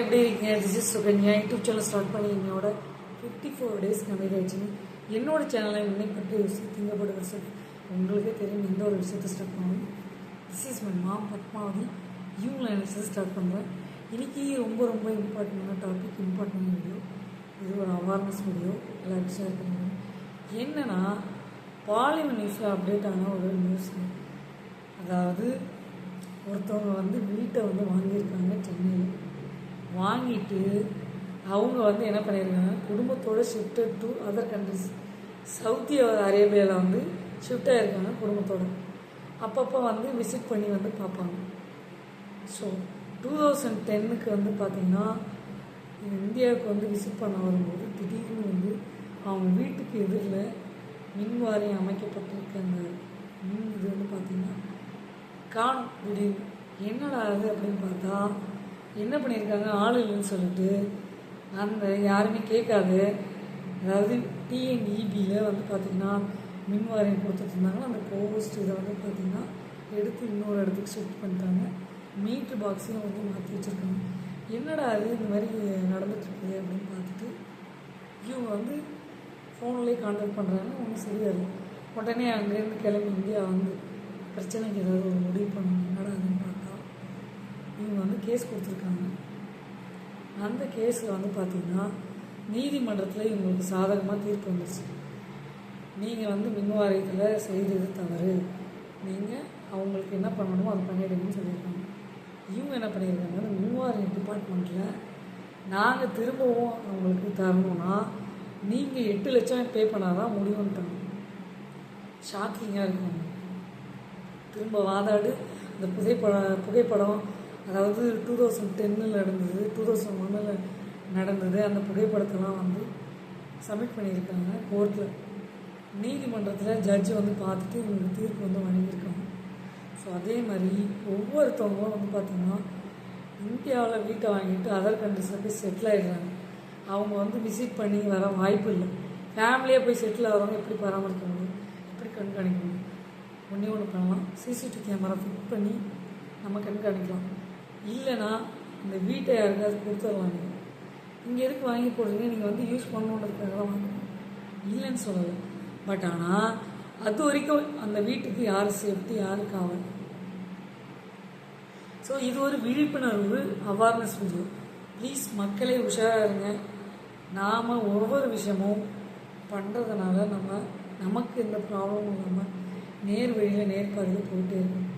எப்படி இருக்கீங்க? This is Sukanya. YouTube channel start பண்ணி என்னோட 54 days கம்ப்ளீட் ஆயிடுச்சுன்னு என்னோட சேனலை இன்னைக்கு பற்றி திங்கப்பட்ட விஷயம் உங்களுக்கே தெரியும். எந்த ஒரு விஷயத்தை ஸ்டார்ட் பண்ணணும். This is my mom Padmavathi. இவங்களை நினச்சது ஸ்டார்ட் பண்ணுறேன். இன்றைக்கி ரொம்ப இம்பார்ட்டண்டான டாபிக், இம்பார்ட்டன்ட் வீடியோ. இது ஒரு அவேர்னஸ் வீடியோ, எல்லாருக்கும் ஷேர் பண்ணுவேன். என்னென்னா, பாலிமர் நியூஸில் அப்டேட் ஆன ஒரு நியூஸ். அதாவது ஒருத்தவங்க வீட்டை வாங்கியிருக்காங்க சென்னையில். வாங்கிட்டு அவங்க என்ன பண்ணியிருக்காங்க, குடும்பத்தோடு shifted to other countries. Saudi அரேபியாவில் ஷிஃப்ட் ஆகிருக்காங்க குடும்பத்தோடு. அப்பப்போ விசிட் பண்ணி பார்ப்பாங்க. ஸோ 2010க்கு பார்த்திங்கன்னா இந்தியாவுக்கு விசிட் பண்ண வரும்போது திடீர்னு அவங்க வீட்டுக்கு எதிரில் மின் வாரியம் அமைக்கப்பட்டிருக்க அந்த மின் இது பார்த்திங்கன்னா காணும். திடீர்னு என்னடா அது அப்படின்னு பார்த்தா என்ன பண்ணியிருக்காங்க, ஆள் இல்லைன்னு சொல்லிட்டு அந்த யாருமே கேட்காது. அதாவது டிஎன்இபியில் பார்த்திங்கன்னா மின் வாரியம் கொடுத்துட்டு இருந்தாங்க. அந்த போஸ்ட் இதை பார்த்திங்கன்னா எடுத்து இன்னொரு இடத்துக்கு ஷிஃப்ட் பண்ணிட்டாங்க. மீட்ரு பாக்ஸையும் மாற்றி வச்சுருக்காங்க. என்னடா அது இந்த மாதிரி நடந்துட்டுருக்குது அப்படின்னு பார்த்துட்டு இவங்க ஃபோன்லேயே கான்டாக்ட் பண்ணுறாங்க. ஒன்றும் சரியாது. உடனே அங்கேருந்து கிளம்பி இந்தியா பிரச்சனைக்கு ஏதாவது ஒரு முடிவு பண்ணணும். என்னடா அதுன்னு பார்த்தா இவங்க கேஸ் கொடுத்துருக்காங்க. அந்த கேஸில் பார்த்திங்கன்னா நீதிமன்றத்தில் இவங்களுக்கு சாதகமாக தீர்ப்பு வந்துருச்சு. நீங்கள் மின் வாரியத்தில் செய்கிறது தவறு, நீங்கள் அவங்களுக்கு என்ன பண்ணணுமோ அதை பண்ணிடுங்கன்னு சொல்லியிருக்காங்க. இவங்க என்ன பண்ணியிருக்காங்க, அந்த மின் வாரிய டிபார்ட்மெண்ட்டில் நாங்கள் திரும்பவும் அவங்களுக்கு தரணும்னா நீங்கள் 8 லட்சம் பே பண்ணால் தான் முடிவுன்ட்டாங்க. ஷாக்கிங்காக இருக்கும். திரும்ப வாதாடு. அந்த புகைப்படம் அதாவது 2010 நடந்தது, 2001 நடந்தது. அந்த புகைப்படத்தெல்லாம் சப்மிட் பண்ணியிருக்காங்க கோர்ட்டில். நீதிமன்றத்தில் ஜட்ஜு பார்த்துட்டு இவங்களுக்கு தீர்ப்பு வழங்கியிருக்காங்க. ஸோ அதே மாதிரி ஒவ்வொருத்தவங்களும் பார்த்திங்கன்னா இந்தியாவில் வீட்டை வாங்கிட்டு அதர் கண்ட்ரிஸில் போய் செட்டில் ஆகிடுறாங்க. அவங்க விசிட் பண்ணி வர வாய்ப்பு இல்லை. ஃபேமிலியாக போய் செட்டில் ஆகிறவங்க எப்படி பராமரிக்க முடியும், எப்படி கண்காணிக்க முடியும்? ஒன்று பண்ணலாம், சிசிடிவி கேமரா ஃபிட் பண்ணி நம்ம கண்காணிக்கலாம். இல்லைனா இந்த வீட்டை யாருக்காவது கொடுத்துடலாம். நீங்கள் இங்கே எதுக்கு வாங்கி போடுறீங்க, நீங்கள் யூஸ் பண்ணணுன்றதுக்காக தான் வாங்கணும், இல்லைன்னு சொல்லலை. பட் ஆனால் அது வரைக்கும் அந்த வீட்டுக்கு யார் சேஃப்டி, யார் காவல்? ஸோ இது ஒரு விழிப்புணர்வு அவேர்னஸ் வீடியோ. ப்ளீஸ் மக்களே உஷாராக இருங்க. நாம் ஒவ்வொரு விஷயமும் பண்ணுறதுனால நமக்கு எந்த ப்ராப்ளமும் இல்லாமல் நேர் வழியில் நேர்பாதையில் போயிட்டே இருக்கும்.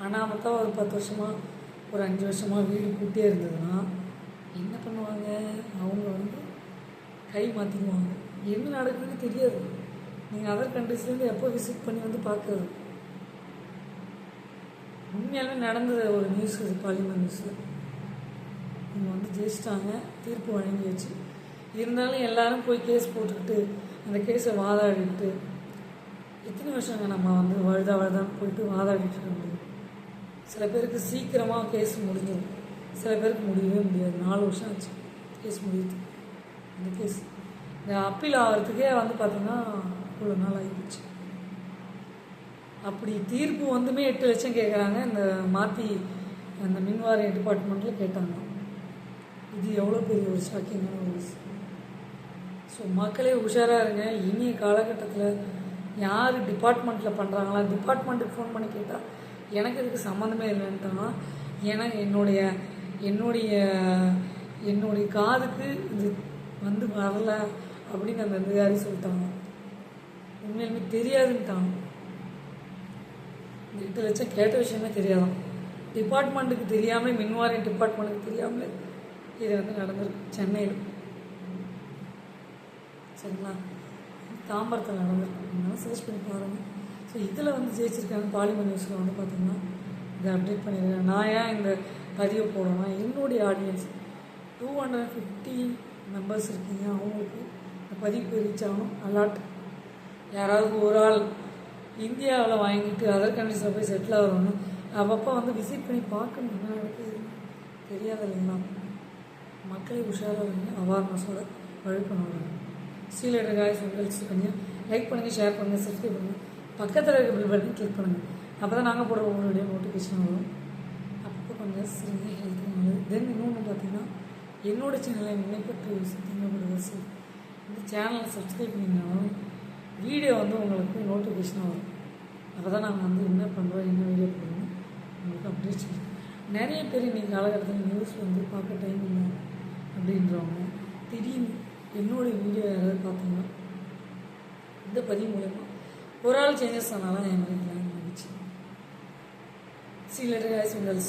அனாமத்தான் ஒரு 10 வருஷமாக ஒரு 5 வருஷமாக வீடு கூட்டே இருந்ததுன்னா என்ன பண்ணுவாங்க, அவங்க கை மாற்றிக்குவாங்க. என்ன நடக்குதுன்னு தெரியாது. நீங்கள் அதர் கண்ட்ரிஸ்லேருந்து எப்போ விசிட் பண்ணி பார்க்குறது. உண்மையாலுமே நடந்தது ஒரு நியூஸ். இது பாலிமர் நியூஸில் இவங்க ஜெயிச்சிட்டாங்க, தீர்ப்பு வழங்கியாச்சு. இருந்தாலும் எல்லோரும் போய் கேஸ் போட்டுக்கிட்டு அந்த கேஸை வாதாடிட்டு எத்தனை வருஷங்க நம்ம வழுதான்னு போயிட்டு வாதாடிட்டு இருக்க முடியும்? சில பேருக்கு சீக்கிரமாக கேஸ் முடிஞ்சிடும், சில பேருக்கு முடியவே முடியாது. 4 வருஷம் ஆச்சு கேஸ் முடியுது. அந்த கேஸ் இந்த அப்பீல் ஆகிறதுக்கே பார்த்திங்கன்னா இவ்வளோ நாள் ஆகிடுச்சு. அப்படி தீர்ப்பு 8 லட்சம் கேட்குறாங்க. இந்த மாற்றி அந்த மின்வாரிய டிபார்ட்மெண்ட்டில் கேட்டாங்க. இது எவ்வளோ பெரிய ஒரு ஷாக்கிங்கான ஒரு விஷயம். ஸோ மக்களே உஷாராக இருங்க. இனிய காலகட்டத்தில் யார் டிபார்ட்மெண்ட்டில் பண்ணுறாங்களா, டிபார்ட்மெண்ட்டுக்கு ஃபோன் பண்ணி கேட்டால் எனக்கு இதுக்கு சம்மந்தமே இல்லைன்ட்டாங்கன்னா, ஏன்னா என்னுடைய காதுக்கு இது வரல அப்படின்னு அந்த அதிகாரி சொல்லிட்டாங்க. உண்மையிலுமே தெரியாதுன்ட்டாங்க. 8 லட்சம் கேட்ட விஷயமே தெரியாதான். டிபார்ட்மெண்ட்டுக்கு தெரியாமல், மின்வாரிய டிபார்ட்மெண்ட்டுக்கு தெரியாமல் இது நடந்திருக்கு சென்னையில். சரிங்களா? தாம்பரத்தில் நடந்திருக்கு. சர்ச் பண்ணி பாருங்கள். ஸோ இதில் ஜெயிச்சிருக்காங்க. பாலிமர் நியூஸில் பார்த்திங்கன்னா இதை அப்டேட் பண்ணியிருக்கேன். நான் ஏன் இந்த பதிவை போடணும், என்னுடைய ஆடியன்ஸ் 250 மெம்பர்ஸ் இருக்கீங்க. அவங்களுக்கு இந்த பதிவு ரீச் ஆகணும். அலாட் யாராவது ஒரு ஆள் இந்தியாவில் வாங்கிட்டு அதர் கண்ட்ரிஸில் போய் செட்டில் ஆகிறவங்க அப்பப்போ விசிட் பண்ணி பார்க்கணும். என்ன நடக்குது தெரியாது இல்லைங்களா? மக்களை உஷாராக அவேர்னஸோட வழிபண்ண சீலர் காய்ஸ் உங்களுக்கு லைக் பண்ணுங்கள், ஷேர் பண்ணுங்கள், சப்ஸ்கிரைப் பண்ணுங்கள். பக்கத்தில் இருக்க பில் பட்டன் கிளிக் பண்ணுங்கள். அப்போ தான் நாங்கள் போடுற ஒவ்வொரு வீடியோ நோட்டிஃபிகேஷன் வரும். அப்போ கொஞ்சம் சிறுங்க ஹெல்த் தென் இன்னொன்று பார்த்தீங்கன்னா என்னோடய சேனலை என்னை பற்றி யோசித்தீங்க இந்த சேனலை சப்ஸ்கிரைப் பண்ணிங்கனாலும் வீடியோ வந்து உங்களுக்கு நோட்டிஃபிகேஷனாக வரும். அப்போ தான் நாங்கள் வந்து என்ன பண்ணுறோம், என்ன வீடியோ போடணும் உங்களுக்கு அப்டேட் செய்யணும். நிறைய பேர் இன்றைக்கி காலகட்டத்தில் நியூஸ் வந்து பார்க்க டைம் இல்லை அப்படின்றவங்க திடீர்னு என்னோடய வீடியோ யாராவது பார்த்தீங்கன்னா இந்த பதிவு மூலமா ஒரு ஆள் சேஞ்சஸ் ஆனாலும் என் மாதிரி பிளான் பண்ணிச்சு. சிலர் உங்கள்